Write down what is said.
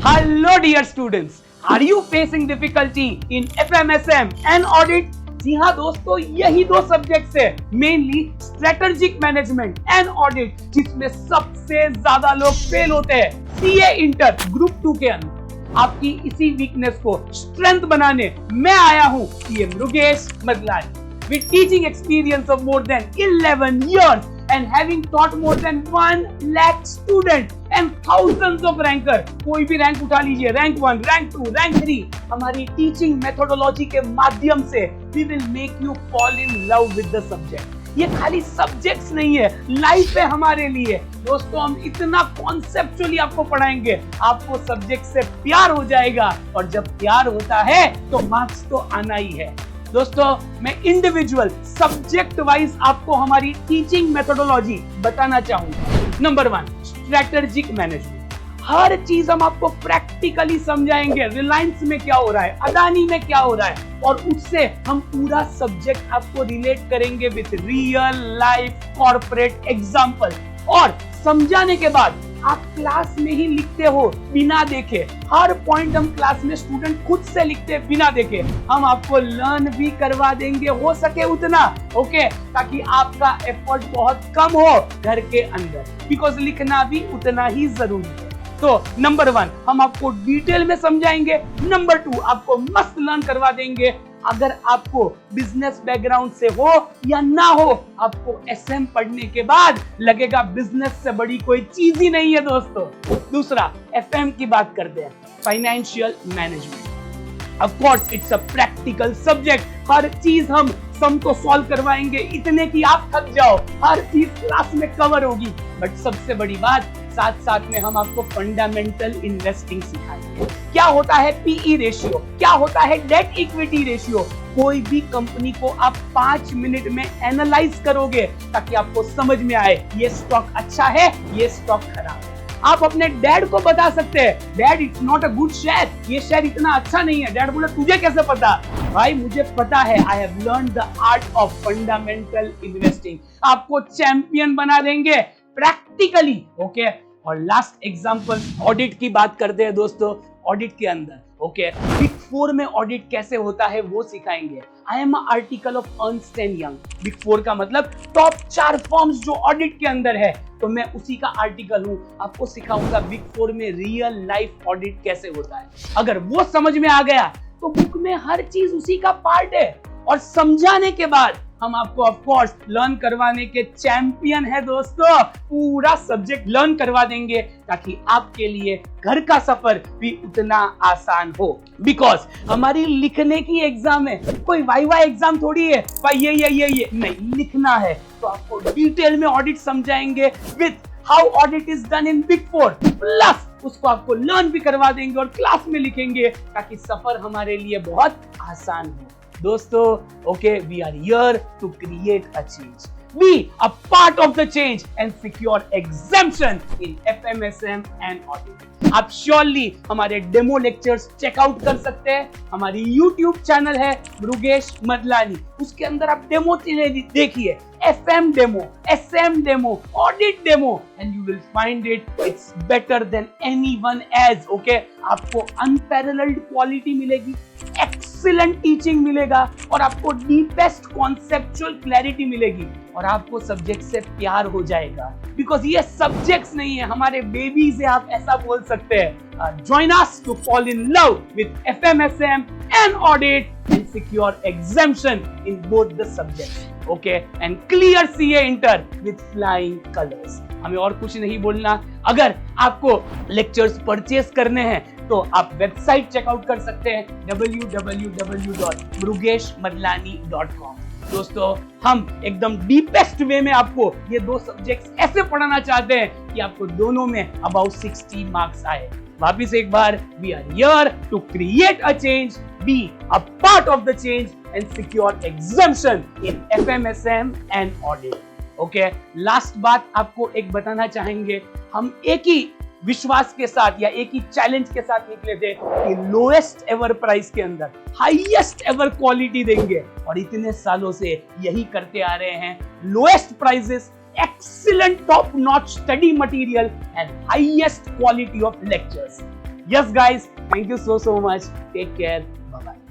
Hello dear students, are you facing difficulty in FMSM and audit? जी हाँ दोस्तों, यही दो सब्जेक्ट्स है, mainly strategic management and audit, जिसमें सबसे ज्यादा लोग फेल होते हैं सीए इंटर ग्रुप 2 के अंदर। आपकी इसी वीकनेस को स्ट्रेंथ बनाने मैं आया हूँ CA Mrigesh मदलानी with teaching experience of more than 11 years and having taught more than 1 lakh students and thousands of ranker। कोई भी रैंक उठा लीजिए, रैंक 1, रैंक 2, रैंक 3। हमारी टीचिंग मेथोडोलॉजी के माध्यम से we will make you fall in love with the subject। ये खाली सब्जेक्ट्स नहीं है, लाइफ है हमारे लिए। दोस्तों, हम इतना कॉन्सेप्चुअली आपको पढ़ाएंगे, आपको सब्जेक्ट से प्यार हो जाएगा, और जब प्यार होता है तो मार्क्स तो आना ही है। दोस्तों, मैं इंडिविजुअल सब्जेक्ट वाइज आपको हमारी टीचिंग मेथोडोलॉजी बताना चाहूंगा। Number 1, strategic management. हर चीज हम आपको प्रैक्टिकली समझाएंगे। रिलायंस में क्या हो रहा है, अदानी में क्या हो रहा है, और उससे हम पूरा सब्जेक्ट आपको रिलेट करेंगे with real life corporate example. और समझाने के बाद आप क्लास में ही लिखते हो बिना देखे। हर पॉइंट हम क्लास में स्टूडेंट खुद से लिखते हैं बिना देखे। हम आपको लर्न भी करवा देंगे, हो सके उतना, ओके, ताकि आपका एफर्ट बहुत कम हो घर के अंदर, बिकॉज लिखना भी उतना ही जरूरी है। तो नंबर 1 हम आपको डिटेल में समझाएंगे। नंबर 2 आपको मस्त लर्न करवा देंगे। अगर आपको बिजनेस बैकग्राउंड से हो या ना हो, आपको एसएम पढ़ने के बाद लगेगा बिजनेस से बड़ी कोई चीज ही नहीं है दोस्तों। दूसरा, एफएम की बात करते हैं, financial management. Of course it's a practical subject. हर चीज हम सम को सॉल्व करवाएंगे इतने कि आप थक जाओ। हर चीज क्लास में कवर होगी, बट सबसे बड़ी बात, साथ साथ में हम आपको फंडामेंटल इन्वेस्टिंग सिखाएंगे। क्या होता है पीई रेशियो, क्या होता है डेट इक्विटी रेशियो। कोई भी कंपनी को आप 5 मिनट में एनालाइज करोगे ताकि आपको समझ में आए ये स्टॉक अच्छा है, ये स्टॉक खराब है। आप अपने डैड को बता सकते हैं, dad it's not a good share, ये शेयर इतना अच्छा नहीं है। डैड बोले तुझे कैसे पता? भाई मुझे पता है, I have learn the art of fundamental investing. आपको चैंपियन बना देंगे प्रैक्टिकली, ओके। और लास्ट एग्जांपल, ऑडिट की बात करते हैं दोस्तों। ऑडिट के अंदर, ओके, बिग 4 में ऑडिट कैसे होता है वो सिखाएंगे। I am article of Ernst and young. Big 4 का मतलब टॉप 4 फर्म्स जो ऑडिट के अंदर है, तो मैं उसी का आर्टिकल हूं। आपको सिखाऊंगा बिग 4 में रियल लाइफ ऑडिट कैसे होता है। अगर वो समझ में आ गया तो बुक में हर चीज उसी का पार्ट है। और समझाने के बाद हम आपको ऑफ कोर्स लर्न करवाने के चैंपियन है दोस्तों। पूरा सब्जेक्ट लर्न करवा देंगे ताकि आपके लिए घर का सफर भी उतना आसान हो। बिकॉज हमारी लिखने की एग्जाम है, कोई वाइवा एग्जाम थोड़ी है भाई ये नहीं, लिखना है। तो आपको डिटेल में ऑडिट समझाएंगे with how audit is done in big 4, plus उसको आपको लर्न भी करवा देंगे और क्लास में लिखेंगे ताकि सफर हमारे लिए बहुत आसान हो। दोस्तों, okay, we are here to create a change. Be a part of the change and secure exemption in FMSM and audit. आप श्योरली हमारे डेमो लेक्चर्स चेकआउट कर सकते हैं। हमारी YouTube चैनल है मृगेश मदलानी, उसके अंदर आप डेमो देखिए, FM demo, SM demo, audit demo, and you will find its better than anyone else, okay. आपको अनपैरेलल्ड क्वालिटी मिलेगी, एक्सीलेंट टीचिंग मिलेगा, और आपको डीपेस्ट कॉन्सेप्चुअल क्लैरिटी मिलेगी, और आपको सब्जेक्ट से प्यार हो जाएगा। बिकॉज ये सब्जेक्ट्स नहीं है, हमारे बेबीज है, आप ऐसा बोल सकते हैं। Join us to fall in love with FMSM and audit and secure exemption in both the subjects, okay, and clear CA Inter with flying colors। हमें और कुछ नहीं बोलना। अगर आपको लेक्चर्स परचेस करने हैं तो आप वेबसाइट चेकआउट कर सकते हैं www.mrugeshmadlani.com। दोस्तों, हम एकदम डीपेस्ट वे में आपको ये दो सब्जेक्ट्स ऐसे पढ़ाना चाहते हैं कि आपको दोनों में अबाउट 60 मार्क्स आए। वापिस एक बार, we are here to create a change, be a part of the change and secure exemption in FMSM and audit, okay। Last बात आपको एक बताना चाहेंगे, हम एक ही विश्वास के साथ या एक ही चैलेंज के साथ निकले थे कि लोएस्ट एवर प्राइस के अंदर हाईएस्ट एवर क्वालिटी देंगे, और इतने सालों से यही करते आ रहे हैं। Lowest prices, excellent top-notch study material and highest quality of lectures. Yes guys, thank you so much. Take care. Bye bye.